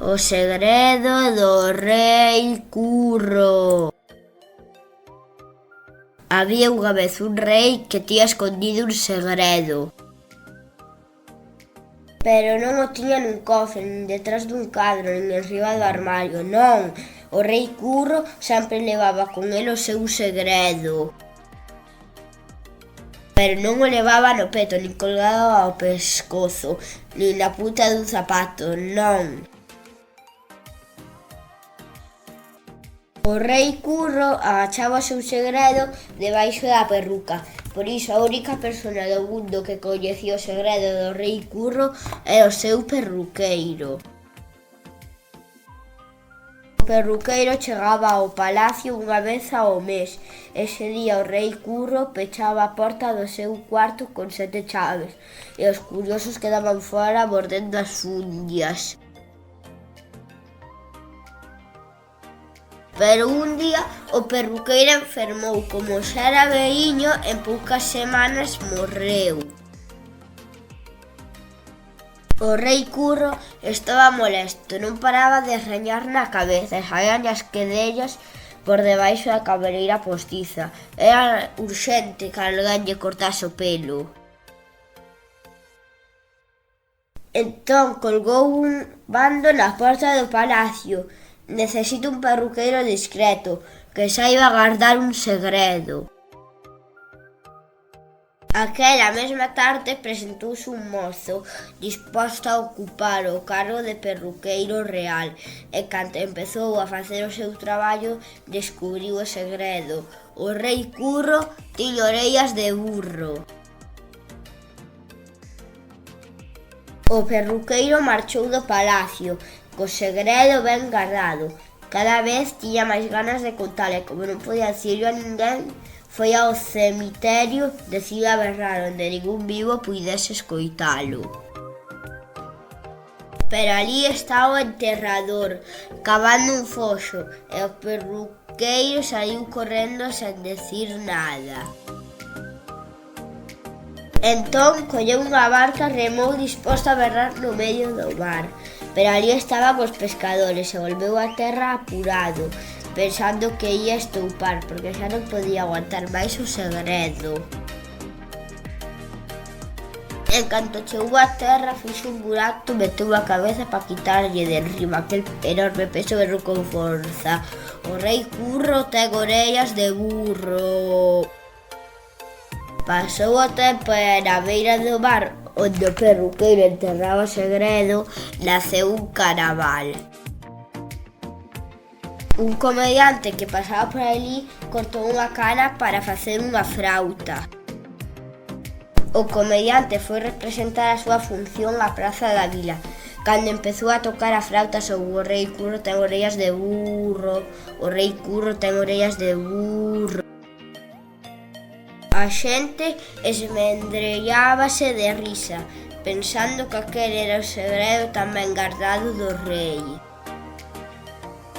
O segredo do rei Curro. Había unha vez un rei que tiña escondido un segredo. Pero non o tiña nun cofre, nin detrás dun cadro, nin enriba do armario, non. O rei Curro sempre levaba con el o seu segredo. Pero non o levaba no peto, nin colgado ao pescozo, nin na punta dun zapato, non. O rei Curro agachaba o seu segredo debaixo da perruca. Por iso a única persona do mundo que coñecía o segredo do rei Curro é o seu perruqueiro. O perruqueiro chegaba ao palacio unha vez ao mes. Ese día o rei Curro pechaba a porta do seu cuarto con 7 chaves e os curiosos quedaban fora mordendo as unllas. Pero un día o perruqueiro enfermou, como xa era veiño, en poucas semanas morreu. O rei Curro estaba molesto, non paraba de rañar na cabeza e saían as quedellas por debaixo da cabeleira postiza. Era urxente que alguén lle cortase o pelo. Entón colgou un bando na porta do palacio. Necesito un perruqueiro discreto, que saiba guardar un segredo. Aquela mesma tarde presentouse un mozo disposto a ocupar o cargo de perruqueiro real e cando empezou a facer o seu traballo descubriu o segredo. O rei Curro tiña orellas de burro. O perruqueiro marchou do palacio co segredo ben guardado. Cada vez tiña máis ganas de contalo e como non podía dicirlo a ninguén, foi ao cemiterio de Cida Berrar, onde ningún vivo puidese escoitalo. Pero ali estaba o enterrador, cavando un foxo, e o perruqueiro saiu correndo sen decir nada. Entón colleu unha barca e remou disposto a berrar no medio do mar. Pero ali estaban os pescadores e volveu a terra apurado, pensando que ia estoupar, porque xa non podía aguantar máis o segredo. En canto chegou a terra, fixo un burato e meteu a cabeza para quitarlle de enriba aquel enorme peso berrou con forza. O rei Curro ten orellas de burro. Pasou o tempo e na beira do mar, onde o perruqueiro enterraba o segredo, naceu un carnaval. Un comediante que pasaba por ali cortou unha cana para facer unha frauta. O comediante foi representar a súa función á praza da vila. Cando empezou a tocar a frauta o rei Curro ten orellas de burro, o rei Curro ten orellas de burro. A xente esmendrellábase de risa, pensando que aquel era o segredo tamén guardado do rei.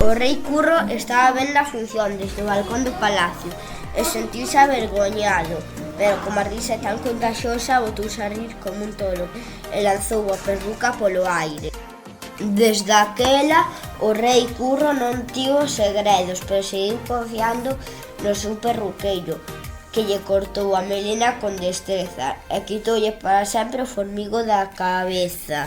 O rei Curro estaba vendo a función desde o balcón do palacio e sentiuse avergoñado, pero como a risa é tan contaxiosa, botouse a rir como un tolo e lanzou a perruca polo aire. Desde aquela, o rei Curro non tivo segredos, pero seguiu confiando no seu perruqueiro, que lle cortou a melena con destreza e quitoulle para sempre o formigo da cabeza.